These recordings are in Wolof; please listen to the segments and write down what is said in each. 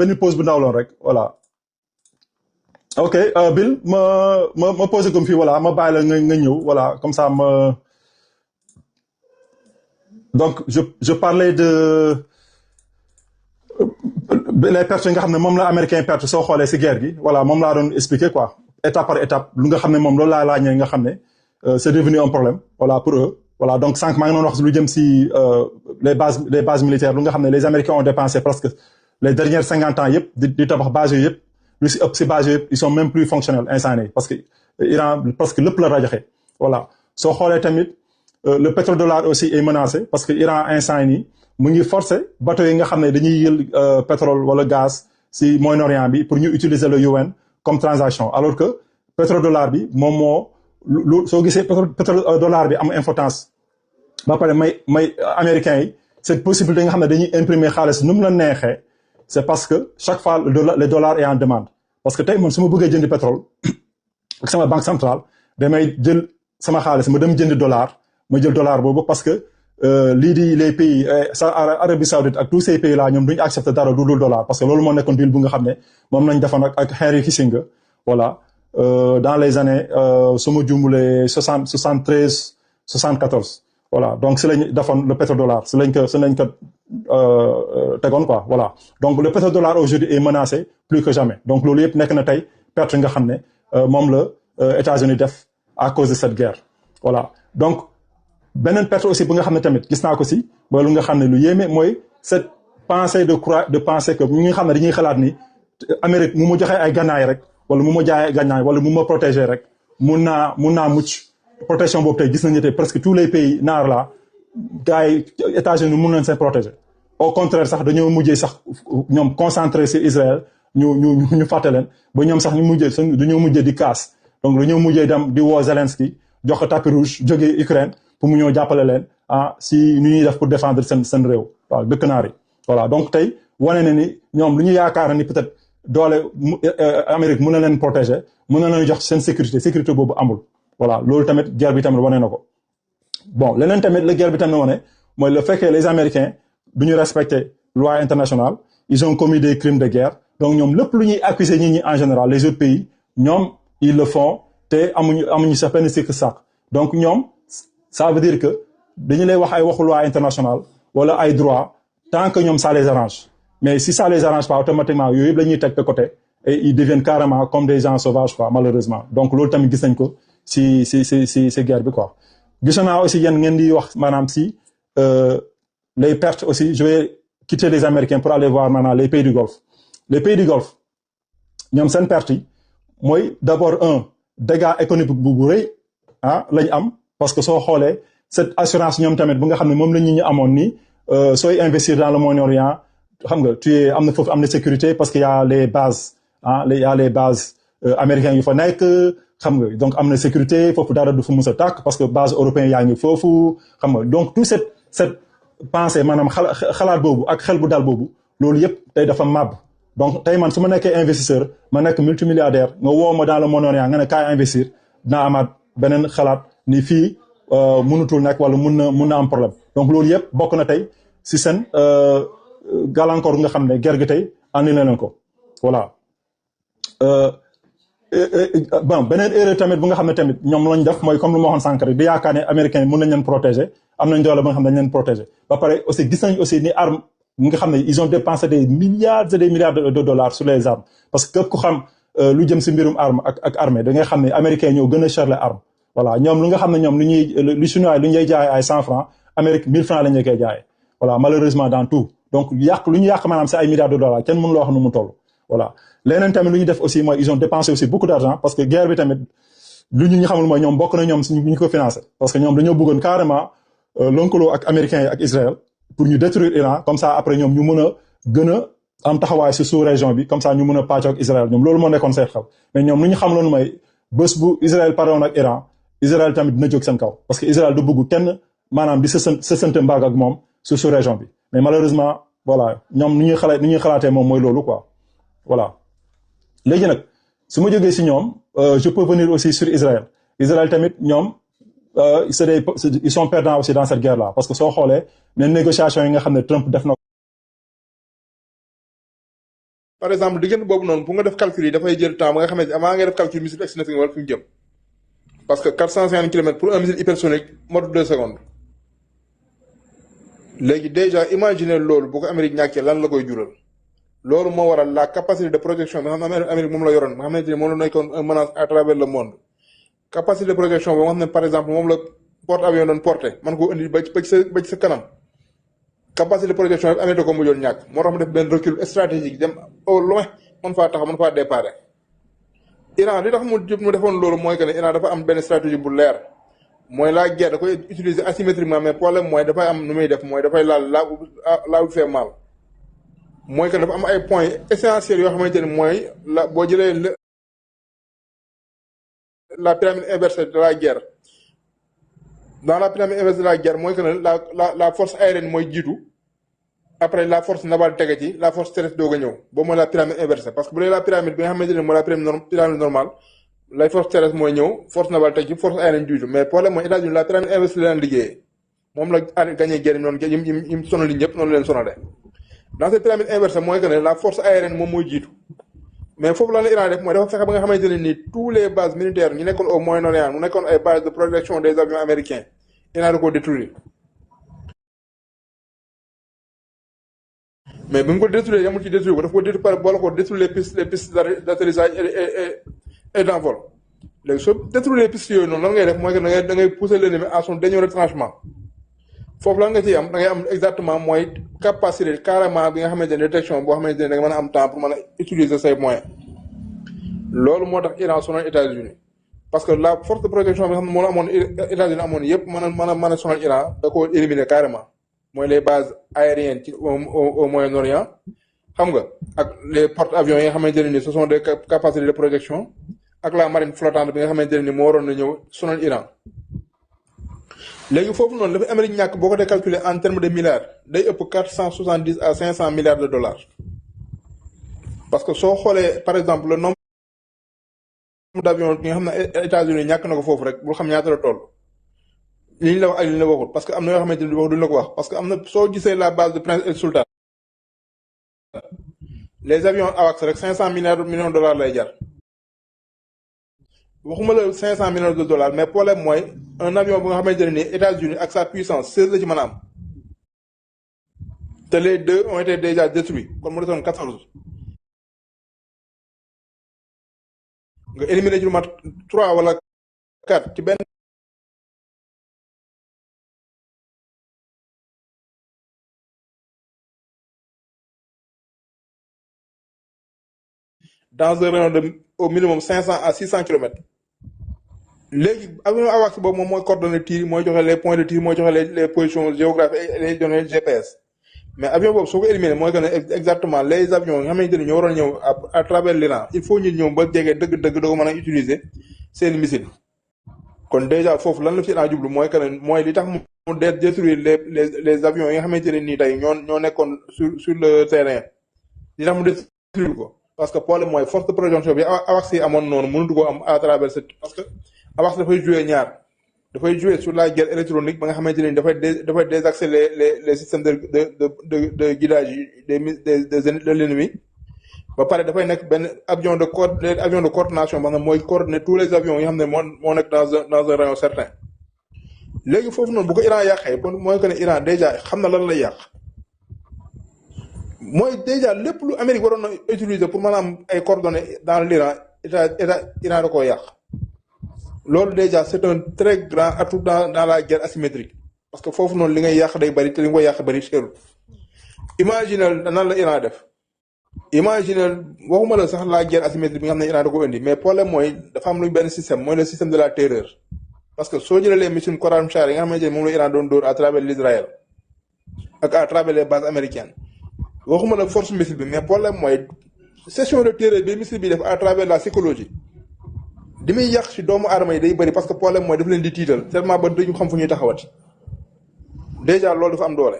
benn pause bu ndaw loon rek voilà. Ok Bill ma posé comme fii voilà ma bàyyi la nga ñëw voilà comme ça donc je parlais de les pertes yi nga xam ne moom la américain perte soo xoolee si guerre gi voilà moom laa doon expliquer quoi étape par étape lu nga xam ne moom loolu laa laajee nga xam ne c'est devenu un problème voilà pour eux voilà donc sànq maa ngi doon wax lu jëm si les bases militaires lu nga xam ne les américains ont dépensé presque les dernières 50 ans yëpp di tabax bases yooyu yëpp lu si ëpp si bases yooyu yëpp ils sont même plus fonctionnels instant yi parce que Iran presque lépp la rajaxe voilà soo xoolee tamit le pétrodollar aussi est menacé parce que Iran instant yi nii mu ngi forcer bateau yi nga xam ne dañuy yël pétrole wala gaz si Moyen-Orient bi pour ñu utiliser le yuan comme transaction alors que pétrodollar bi moom moo lu soo gisee pétrodollar bi am importance ba pare may américains yi cette possibilité nga xam ne dañuy imprimer xaalis nu mu la neexee c'est parce que chaque fois le dollar est en demande parce que tey man su ma bëggee jëndi pétrole ak sama banque centrale damay jël sama xaalis ma dem jëndi dollar ma jël dollar boobu parce que lii di les pays Arabie Saoudite ak tous ces pays là ñoom duñu accepter dara du dul dollar parce que loolu moo nekkoon deal bu nga xam ne moom nañ defoon ak Henry Kissinger voilà dans les années su ma jumulee 73 74 voilà donc si lañ defoon le pétrodollar si lañ ko tegoon quoi voilà donc le pétrodollar aujourd'hui est menacé plus que jamais donc loolu yëpp nekk na tey perte nga xam ne moom la États-Unis def à cause de cette guerre voilà donc beneen perte aussi bu nga xam ne tamit gis naa ko si mooy lu nga xam ne lu yéeme mooy cette pensée de penser que ñi nga xam ne dañuy xalaat ni Amérique mu ma joxee ay gannaay rek wala mu ma jaayee ay gannaay wala mu ma protéger rek mun naa mucc protection boobu tey gis nañu tey presque tous les pays naar la gars yi États-Unis mun nañ seen protéger au contraire sax dañoo mujjee sax ñoom concentré sur Israël ñu fàtte leen ba ñoom sax dañoo mujjee di casse donc dañoo mujjee dem di woo Zelensky jox ko tapis rouge jógee Ukraine pour mu ñëw jàppale leen si nu ñuy def pour défendre seen réew waaw dëkk naar yi voilà donc tey wane na ni ñoom lu ñu yaakaar ni peut-être doole Amérique mën na leen protéger mën na leen jox seen sécurité boobu amul voilà loolu tamit guerre bi tamit wane na ko bon leneen tamit la guerre bi tamit wane mooy le fait que les Américains du ñu respecter loi internationale ils ont commis des crimes de guerre donc ñoom lépp lu ñuy accuser nit ñi en général les autres pays ñoom ils le font te amuñu sa benn sikk sàkk donc ñoom ça veut dire que dañu lay wax ay waxu loi internationale wala ay droit tant que ñoom ça les arrange mais si ça les arrange pas automatiquement yooyu yëpp la ñuy teg de côté et ils deviennent carrément comme des gens sauvages quoi malheureusement donc loolu tamit gis nañ ko si guerre bi quoi. gisoon naa aussi yéen ngeen di wax maanaam si les pertes aussi je vais quitter les Américains pour aller voir maanaam les pays du Golfe ñoom seen perte yi mooy d'abord dégât économique bu rëy lañ am. parce que soo xoolee cette assurance ñoom tamit bu nga xam ne moom la ñu amoon nii sooy investir dans le Moyen-Orient xam nga am na foofu am na sécurité parce que y a les bases y a les bases américains yu fa nekk xam nga donc am na sécurité foofu dara du fa mus a tàkk parce que base européen yaa ngi foofu xam nga donc tout cette pensée maanaam xalaat boobu ak xel bu dal boobu loolu yëpp tey dafa màbb donc tey man su ma nekkee investisseur ma nekk multimilliardaire nga woo ma dans le Moyen-Orient nga ne kaay investir dinaa amaat beneen xalaat ni fii mënutul nekk wala mun na am problème donc loolu yëpp bokk na tey si seen gàllankoor nga xam ne guerre gi tey andi na leen ko voilà. Bon beneen erreur tamit bu nga xam ne tamit ñoom lañ def mooy comme lu ma waxoon sànq rek di yaakaar ne américains yi mën nañ leen protéger am nañ doole ba nga xam ne dañ leen protéger ba pare aussi gis nañ aussi ni arme nga xam ne ils ont dépensé des milliards et des milliards de dollars sur les armes parce que képp ku xam lu jëm si mbirum arme ak armée da ngay xam ne américains ñoo gën a cher les armes voilà ñoom lu nga xam ne ñoom lu chinois lu ñuy jaayee ay 100 francs Amérique 1000 francs la ñu koy jaayee voilà malheureusement dans tout donc lu ñu yàq maanaam c'est ay milliards de dollars kenn mënu la wax nu mu toll voilà. leneen tamit lu ñu def aussi mooy ils ont dépensé aussi beaucoup d'argent parce que guerre bi tamit lu ñu xamul mooy ñoom bokk na ñoom si ñu ko financé parce que ñoom dañoo bëggoon carrément lëkkaloo ak américains yi ak Israël pour ñu détruire Iran comme ça après ñoom ñu mën a gën a am taxawaay si sous-région bi comme ça ñu mën a pàccoo ak Israël ñoom loolu moo nekkoon seen xew mais ñoom lu ñu xamloon mooy bés bu Israël paroon ak Iran Israël tamit dina jóg seen kaw parce que Israël du bëgg kenn maanaam di sësante mbaag ak moom si sous-région bi mais malheureusement voilà ñoom ni ñuy xalaatee moom mooy loolu quoi voilà. léegi nag su ma jógee si ñoom je peux venir aussi sur Israël tamit ñoom ils sont perdants aussi dans cette guerre là parce que soo xoolee même négociation yi nga xam ne Trump def na par exemple diggante boobu noonu pour nga def calcul yi dafay jël temps ba nga xamante ne avant ngay def calcul missile egsi na fi nga wala fi mu jëm parce que 450 kilomètres pour un missile hypersonique mode 2 secondes léegi déjà imaginer loolu bu ko Amérique ñàkkee lan la koy jural loolu moo waral la capacité de projection bi nga xam ne Amérique moom la yoroon nga xamante ni moom la nekkoon un menace à travers le monde capacité de projection bi nga xam ne par exemple moom la porte avion doon porté man koo indi ba ci sa kanam capacité de projection bi Amérique ko mujjoon ñàkk moo tax mu def benn recul stratégique dem au loin mën faa taxaw mën faa déparé Iran li tax mu defoon loolu mooy que ne Iran dafa am benn stratégie bu leer mooy la guerre da koy utiliser asymétriquement mais problème mooy dafay am nu muy def mooy dafay laal là où fait mal mooy que dafa am ay points essentiels yoo xamante ne mooy la boo jëlee la pyramide inversée de la guerre dans la pyramide inversée de la guerre mooy que ne la force aérienne mooy jiitu après la force navale tege ci la force terrestre doog a ñëw boobu mooy la pyramide inversée parce que bu dee la pyramide bi nga xamante ne mooy la pyramide normale la force terrestre mooy ñëw force navale teg ci force aérienne jiitu mais problème mooy États-Unis la pyramide inversée la leen liggéeyee moom la gagné guerre yi noonu yim sonal li ñëpp noonu leen sonale dans cette pyramide inversée mooy que ne la force aérienne moom mooy jiitu mais foofu lan la Iran def mooy dafa fexe ba nga xamante ne nii tous les bases militaires ñu nekkoon au Moyen-Orient mu nekkoon ay bases de protection des avions américains Iran da koo détruire mais bi mu ko détruire yamul ci détruire ko dafa ko détruire boole ko détruire les pistes d'atterrissage et d'envol léegi soo détruire les pistes yooyu noonu lan ngay def mooy que da ngay pousser l'ennemi à son dernier retranchement foofu lan nga ciy am da ngay am exactement mooy capacité carrément bi nga xamante ne détection boo xamante ne da nga mën a am temps pour mën a utiliser say moyens loolu moo tax Iran sonal États-Unis parce que la force de protection bi nga xam ne moo la amoon États-Unis amoon yëpp mën a sonal Iran da koo éliminer carrément mooy les bases aériennes ci au Moyen-Orient xam nga ak les porte-avions yi nga xamante ne ni ce sont des capacités de projection ak la marine flottante bi nga xamante ne ni moo waroon na ñëw sonal Iran léegi foofu noonu dafa Amérique ñàkk boo ko dee calculer en termes de milliards day ëpp 470 à 500 milliards de dollars parce que soo xoolee par exemple le nombre d'avions yi nga xam ne États-Unis ñàkk na ko foofu rek bul xam ñaata la toll li ñu la wax ak li ñu la waxul parce que am na yoo xamante ni wax duñ la ko wax parce que am na soo gisee la base de Prince El Sultan les avions AWACS rek 500 millions de dollars lay jar waxuma la 500 millions de dollars mais problème mooy un avion bu nga xamante ne nii États-Unis ak sa puissance 16 la ci mën a am te les deux ont été déjà détruits kon mu desoon 14 nga éliminer ci lu mat 3 wala 4 ci benn dans un rayon de au minimum 500 à 600 kilomètres léegi avion AWACS boobu moom mooy coordonner tir mooy joxe les points de tir mooy joxe les positions géographiques et les données GPS mais avion boobu soo ko éliminer mooy que ne exactement les avions nga xamante ni ñoo waroon ñëw à travers l'Iran il faut ñu ñëw ba jege dëgg-dëgg doo ko mën a utiliser seen missile kon déjà foofu lan la fi Iran jublu mooy que ne mooy li tax mu détruire les avions yi nga xamante ne nii tey ñoo nekkoon sur le terrain li tax mu détruire ko parce que problème mooy force de projection bi AWACS yi amoon noonu mënut ko am à travers cette parce que AWACS dafay jouer ñaar dafay jouer sur la guerre électronique ba nga xamante ni dafay désaxer les systèmes de guidage de l'ennemi ba pare dafay nekk benn avion de coordination ba nga mooy coordonner tous les avions yi nga xam ne moo nekk dans un rayon certain léegi foofu noonu bu ko Iran yàqee kon mooy que ne Iran déjà xam na lan lay yàq mooy déjà lépp lu Amérique waroon na utiliser pour maanaam ay coordonnées dans l'Iran Iran da koo yàq loolu déjà c'est un très grand atout dans la guerre asymétrique parce que foofu noonu li ngay yàq day bari te li nga koy yàq bari seerul imaginal nan la Iran def imaginal waxuma la sax la guerre asymétrique bi nga xam ne Iran da ko indi mais problème mooy dafa am luñ benn système mooy le système de la terreur parce que soo jëlee les missiles Khorramshahr yi nga xamante ne moom la Iran doon dóor à travers l'Israël ak à travers les bases américaines waxuma la force missile bi mais problème mooy session de terreur bi missile bi def à travers la psychologie di muy yàq ci doomu aadama yi day bëri parce que problème mooy daf leen di tiital tellement ba duñu xam fu ñuy taxawati déjà loolu dafa am doole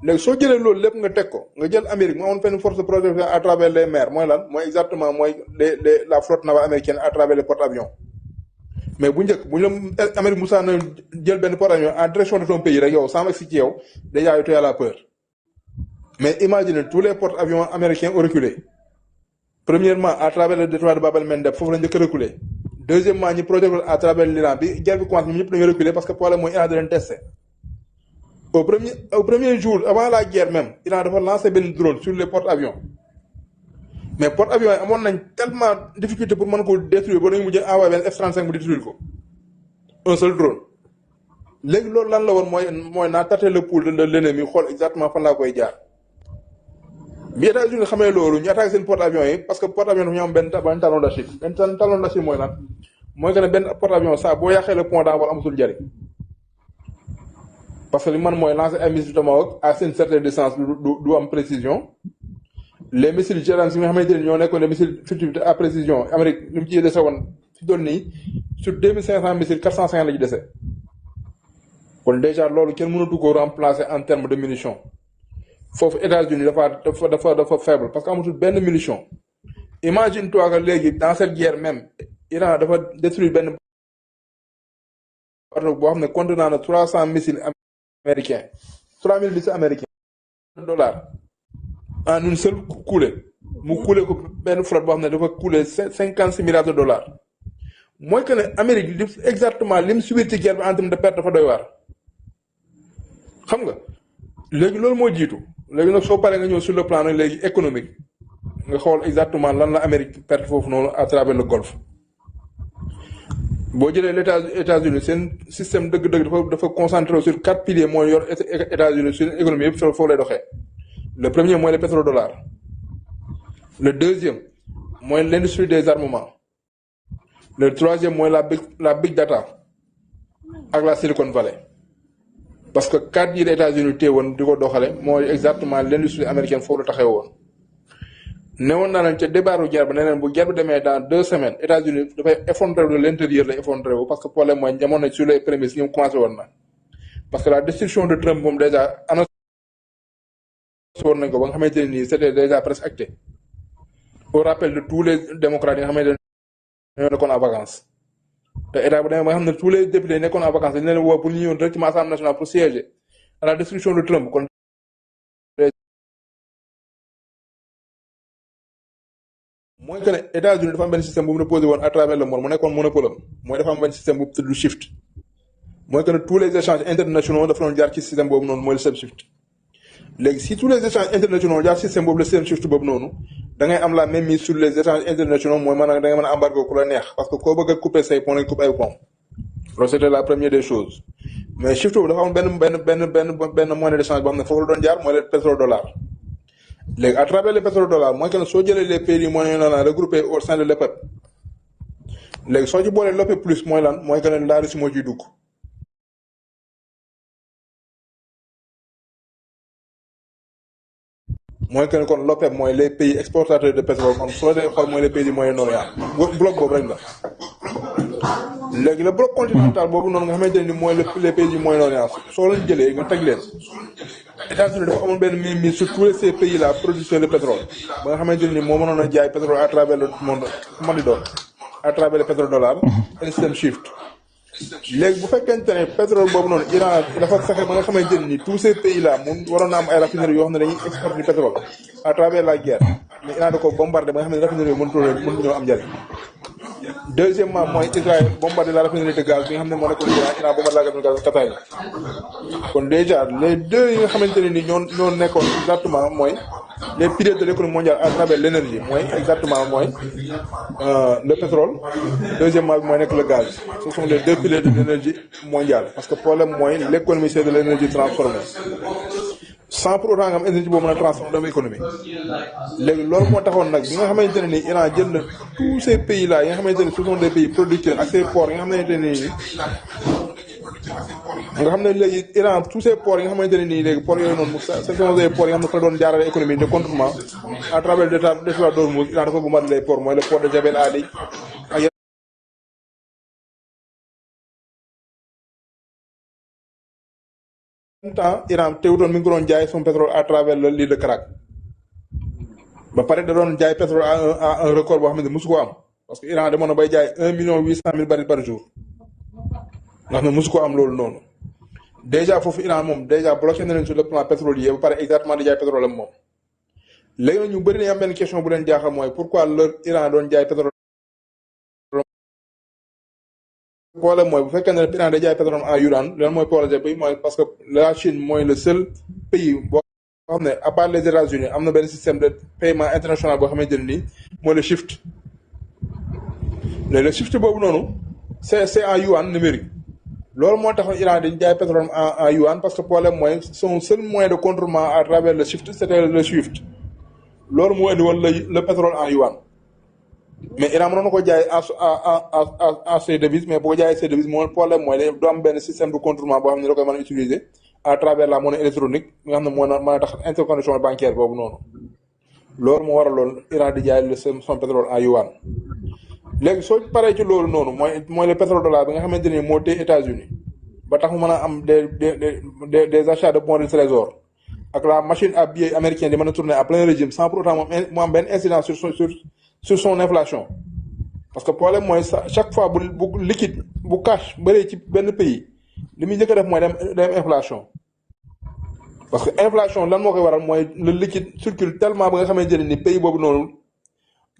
léegi soo jëlee loolu lépp nga teg ko nga jël Amérique mu amoon fenn force de protection à travers les mers mooy lan mooy exactement mooy la flotte navale américaine à travers les porte-avions mais bu njëkk bu ñu la Amérique musaa na jël benn porte-avions en direction de ton pays rek yow sans agsi ci yow déjà yow tu as la peur mais imagine tous les porte-avions américains ont reculé premièrement à travers le détroit de Bab el-Mandeb foofu la njëkk a reculer deuxièmement ñu projet à travers l'Iran bi guerre bi commencé ñëpp dañoo reculer parce que problème mooy Iran da leen testé au premier jour avant la guerre même Iran dafa lancé benn drone sur les porte-avions mais porte-avions yi amoon nañ tellement difficulté pour mën ko détruire ba dañu mujj envoyé benn F-35 bu détruire ko un seul drone léegi loolu lan la woon mooy naa tâter le pouls de l'ennemi xool exactement fan laa koy jaar bi États-Unis xamee loolu ñu attaqué seen porte-avions yi parce que porte-avions dafa ñu am benn talon d'Achille benn talon d'Achille mooy lan mooy que ne benn porte-avions saa boo yàqee le pont d'envol amatul njëriñ parce que li man mooy lancer ay missiles Tomahawk à une certaine distance du am précision les missiles Javelin yi nga xamante ne ñoo nekkoon les missiles furtifs à précision Amérique li mu ciy dese woon fi doon nii sur 2500 missiles 450 la ñu dese kon déjà loolu kenn mënatu ko remplacer en termes de munitions foofu États-Unis dafa faible parce que amatul benn munition imagine toi que léegi dans cette guerre même Iran dafa détruire benn bateau boo xam ne contenant na 300 missiles américains 3000 missiles américains dollars en une seule coulée mu coulé ko benn flotte boo xam ne dafa coulé 56 milliards de dollars mooy que ne Amérique li exactement lim subir ci guerre bi en terme de perte dafa doy waar xam nga léegi loolu moo jiitu léegi nag soo paree nga ñëw sur le plan nag léegi économique nga xool exactement lan la Amérique perte foofu noonu à travers le Golfe boo jëlee États-Unis seen système dëgg-dëgg dafa concentré sur 4 piliers mooy yor États-Unis seen économie yëpp foofu lay doxee le premier mooy le pétrodollar le deuxième mooy l'industrie des armements le troisième mooy la big data ak la Silicon Valley parce que 4 yi la États-Unis téye woon di ko doxale mooy exactement l'industrie américaine foofu la taxee woon newoon naa leen ca débarru guerre bi ne leen bu guerre bi demee dans 2 semaines États-Unis dafay effondré wu de l'intérieur la effondré wu parce que problème mooy jamono sur les prémices ñoom commencé woon na parce que la destruction de Trump moom déjà annoncé woon nañ ko ba nga xamante ne nii c'était déjà presque acté au rappel de tous les démocrates yi nga xamante ne ñoo nekkoon en vacances te état bu demee ba nga xam ne tous les députés nekkoon en vacances dañu leen woo pour ñu ñëw directement Assemblée nationale pour siéger à la destruction de Trump kon mooy que ne États-Unis dafa am benn système bu mu posé woon à travers le monde mu nekkoon monopole mooy dafa am benn système bu tudd SWIFT mooy que ne tous les échanges internationaux dafa doon jaar ci système boobu noonu mooy le SWIFT léegi si tous les échanges internationaux jaar système boobu le SWIFT boobu noonu da ngay am la même mise sur les échanges internationaux mooy maanaam da ngay mën a embargo ku la neex parce que koo bëgg a couper say pont lañ couper ay pont loolu c'était la première des choses mais SWIFT boobu dafa am benn monnaie d'échange boo xam ne foofu la doon jaar mooy le pétrodollar léegi à travers le pétrodollar mooy que ne soo jëlee les pays mooy lan regroupés au sein de l'OPEP léegi soo ci boolee l'OPEP plus mooy lan mooy que ne la Russie moo ciy dugg mooy que ne kon l'OPEP mooy les pays exportateurs de pétrole kon soo dee xool mooy les pays du Moyen-Orient bloc boobu rek la léegi le bloc continental boobu noonu nga xamante ne ni mooy les pays du Moyen-Orient soo leen jëlee nga teg leen États-Unis dafa amoon benn mise sur tous ces pays là producteurs de pétrole ba nga xamante ne ni moo mënoon a jaay pétrole à travers le monde man di doon à travers le pétrodollar un système SWIFT léegi bu fekkente ne pétrole boobu noonu Iran dafa fexe ba nga xamante ne ni tous ces pays là moom waroon na am ay raffineries yoo xam ne dañuy exporter du pétrole à travers la guerre mais Iran da ko bombardé ba nga xam ne raffineries yooyu mënuñoo am njëriñ deuxièmement mooy Israël bombardé la raffinerie de gaz bi nga xam ne moo nekkoon Iran bombardé la raffinerie de gaz Qatar kon déjà les deux yi nga xamante ne ni ñoo nekkoon exactement mooy les piliers de l'économie mondiale à travers l'énergie mooy exactement mooy le pétrole deuxièmement bi mooy nekk le gaz ce sont les deux piliers de l'énergie mondiale parce que problème mooy l'économie c'est de l'énergie transformée sans pour autant nga am énergie boobu mën a transformer doomu économie léegi loolu moo taxoon nag bi nga xamante ne ni Iran jël na tous ces pays là yi nga xamante ne ce sont des pays producteurs ak ces ports yi nga xamante ne nii nga xam ne léegi Iran tous ces ports yi nga xamante ne nii léegi ports yooyu noonu ce sont des ports yi nga xam ne fa doon jaarale économie de contournement à travers le détroit d'Ormuz Iran dafa bombardé les ports mooy le port de Jebel Ali ak en même temps Iran teewutoon mi ngi doon jaay son pétrole à travers le lit de Carac ba pare da doon jaay pétrole à un record boo xam ne mosu ko am parce que Iran demoon na bay jaay 1,8 million barils par jour nga xam ne mosu ko am loolu noonu déjà foofu Iran moom déjà bloqué na leen sur le plan pétrolier ba pare exactement di jaay pétrole am moom léegi nag ñu bëri nañ am benn question bu leen jaaxal mooy pourquoi leur Iran doon jaay pétrole. problème mooy bu fekkee ne Iran day jaay pétrole en yuan lan mooy projet bi mooy parce que la Chine mooy le seul pays boo xam ne à part les États-Unis am na benn système de paiement international boo xamante ne nii mooy le SWIFT. léegi le SWIFT boobu noonu c'est en yuan numérique loolu moo tax Iran di jaay pétrole en yuan parce que problème mooy son seul moyen de contournement à travers le SWIFT c'était le SWIFT loolu moo indi woon le pétrole en yuan. mais Iran mënoon na ko jaay en ces devises mais boo jaayee ces devises mooy problème mooy du am benn système de contournement boo xam ne da koy mën a utiliser à travers la monnaie électronique nga xam ne moo mën a tax interconnexion bancaire boobu noonu loolu moo waraloon Iran di jaay son pétrole en yuan. léegi soo paree ci loolu noonu mooy le pétrodollar bi nga xamante ni moo téye États-Unis ba tax mu mën a am des achats de bons de trésor ak la machine à billets américaine di mën a tourner à plein régime sans pour autant mu am benn incidence sur son inflation. parce que problème mooy chaque fois bu liquide bu cash bëree ci benn pays li muy njëkk a def mooy dem inflation. parce que inflation lan moo koy waral mooy le liquide circule tellement ba nga xamante ne ni pays boobu noonu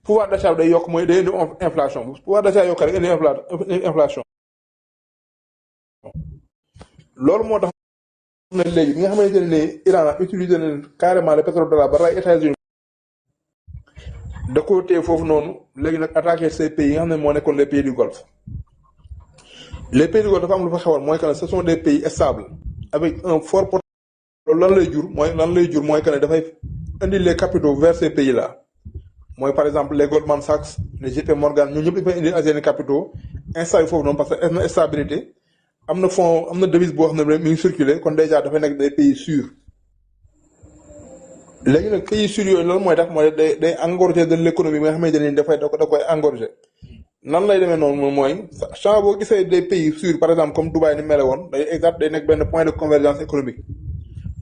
pouvoir d'achat day yokk mooy day indi inflation bu pouvoir d'achat yokk rek indi inflation. loolu moo tax ne léegi bi nga xamante ne ni Iran utilisé na carrément le pétrodollar ba ray États-Unis da koo téye foofu noonu léegi nag attaqué ces pays yi nga xam ne moo nekkoon les pays du Golfe. les pays du Golfe dafa am lu fa xewoon mooy que ne ce sont des pays stables avec un fort potentiel. loolu lan lay jur mooy que ne dafay indi les capitaux vers ces pays là mooy par exemple les Goldman Sachs les JP Morgan ñoo ñëpp dafay indi seen capitaux installé foofu noonu parce que am na stabilité am na fonds am na devise boo xam ne mi ngi circulé kon déjà dafay nekk des pays sûrs. léegi nag pays sûrs yooyu loolu mooy tax mooy day engorger de l'économie bi nga xamante ne dafay da koy engorger nan lay demee noonu mooy champs boo gisee des pays sûrs par exemple comme Dubaï ni mele woon day nekk benn point de convergence économique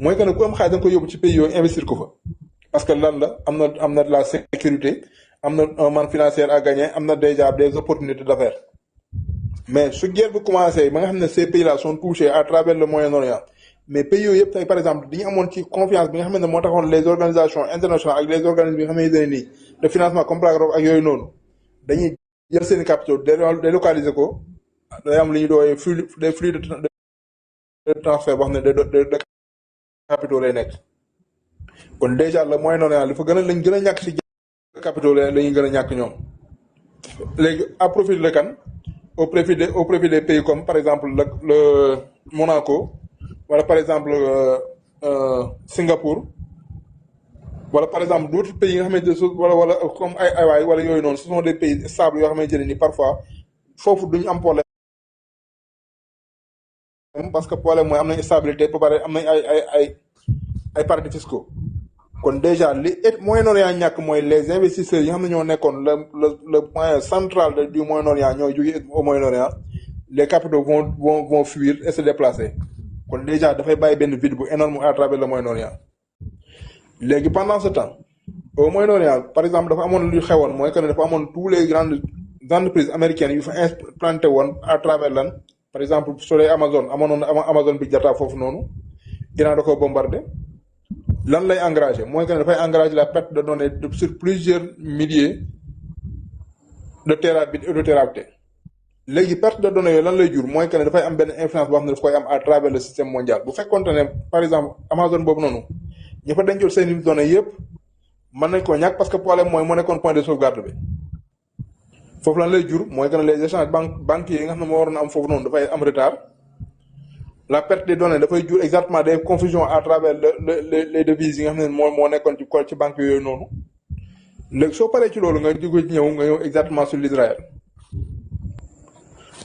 mooy que ne ku am xaalis da nga koy yóbbu ci pays yooyu investir ko fa. parce que lan la am na de la sécurité am na un manne financière à gagner am na déjà des opportunités d'affaires mais su guerre bi commencé ba nga xam ne ces pays là sont touchés à travers le Moyen-Orient. mais pays yooyu yëpp tey par exemple dañu amoon ci confiance bi nga xamante ne moo taxoon les organisations internationales ak les organismes bi nga xamante ne nii de financement comme PAGROC ak yooyu noonu dañuy jël seen i capitaux délocaliser ko day am li ñu doon des flux de transfert boo xam ne de capitaux lay nekk. kon déjà le Moyen-Orient li fa lañ gën a ñàkk ci capitaux la ñuy gën a ñàkk ñoom léegi à profit de kan au profit des pays comme par exemple le Monaco. wala par exemple Singapour wala par exemple d'autres pays yi nga xamante ne wala comme ay Hawaï wala yooyu noonu ce sont des pays stables yoo xamante ne ni parfois foofu duñu am problème parce que problème mooy am nañ stabilité ba pare am nañ ay paradis fiscaux kon déjà li Moyen-Orient ñàkk mooy les investisseurs yi nga xam ne ñoo nekkoon le point central du Moyen-Orient ñoo jógee au Moyen-Orient les capitaux vont fuir et se déplacer. kon déjà dafay bàyyi benn vide bu énorme à travers le Moyen-Orient léegi pendant ce temps au Moyen-Orient par exemple dafa amoon lu xewoon mooy que ne dafa amoon tous les grandes entreprises américaines yu fa implanté woon à travers lan par exemple soleil Amazon Amazon bi jata foofu noonu Iran da ko bombardé lan lay engagé mooy que ne dafay engagé la perte de données sur plusieurs milliers de téraoctets. léegi perte de données yooyu lan lay jur mooy que ne dafay am benn influence boo xam ne daf koy am à travers le système mondial bu fekkoonte ne par exemple Amazon boobu noonu ñi fa dencoon seen données yëpp mën nañ koo ñàkk parce que problème mooy moo nekkoon point de sauvegarde bi foofu lan lay jur mooy que ne les échanges banquiers yi nga xam ne moo waroon am foofu noonu dafay am retard la perte des données dafay jur exactement des confusions à travers les devises yi nga xam ne moo nekkoon ci banque yooyu noonu léegi soo paree ci loolu nga ñëw exactement sur l'Israël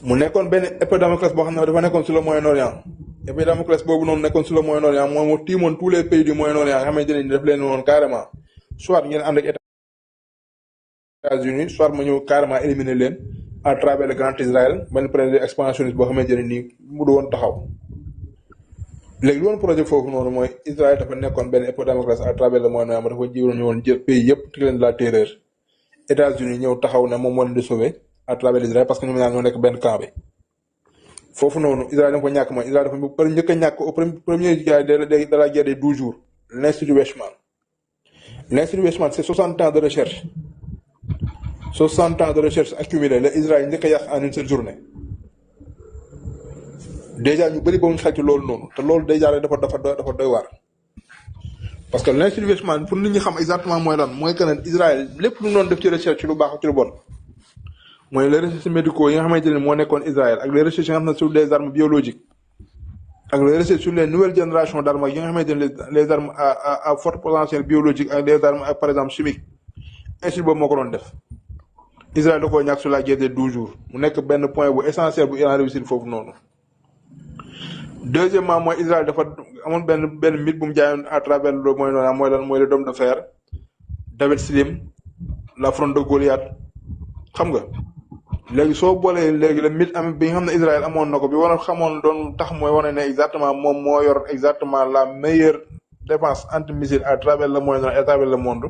mu nekkoon benn épée de Damoclès boo xam ne dafa nekkoon sur le Moyen-Orient épée de Damoclès boobu noonu nekkoon sur le Moyen-Orient mooy mu tiimoon tous les pays du Moyen-Orient nga xamante ne daf leen woon carrément soit ngeen ànd ak États-Unis soit mu ñëw carrément éliminer leen à travers le grand Israël benn projet expansionniste boo xamante ne nii mu du woon taxaw léegi lu woon projet foofu noonu mooy Israël dafa nekkoon benn épée de Damoclès à travers le Moyen-Orient dafa jiwoon ñu woon jël pays yëpp teg leen de la terreur États-Unis ñëw taxaw ne moom moo leen di sauver à travers l'Israël parce que ñoom ñaar ñoo nekk benn camp bi foofu noonu Israël dafa ko ñàkk mooy Israël dafa njëkk a ñàkk au premier de la guerre des 12 jours l'Institut Weizmann L'Institut Weizmann c'est 60 ans de recherche 60 ans de recherche accumulée la Israël njëkk a yàq en une seule journée déjà ñu bëri ba mu xel ci loolu noonu te loolu déjà rek dafa doy waar parce que l'Institut Weizmann pour nit ñi xam exactement mooy lan mooy que ne Israël lépp lu mu doon def ci recherche ci lu baax ci lu bon mooy les recherches médicaux yi nga xamante ne moo nekkoon Israël ak les recherches yi nga xam ne sur les armes biologiques ak les recherches sur les nouvelles générations d'armes yi nga xamante ne les armes à fort potentiel biologique ak les armes par exemple chimiques institut boobu moo ko doon def Israël da koo ñàkk sur la guerre des 12 jours mu nekk benn point bu essentiel bu Iran réussir foofu noonu. Deuxièmement mooy Israël dafa amoon benn mythe bu mu jaayoon à travers le mooy noonu mooy le dôme de fer David Slim la fronde de Goliath xam nga léegi soo boolee léegi le mythe am bi nga xam ne Israël amoon na ko bi war a xamoon doon tax mooy wane ne exactement moom moo yor exactement la meilleure défense antimissile à travers le Moyen-Orient et à travers le monde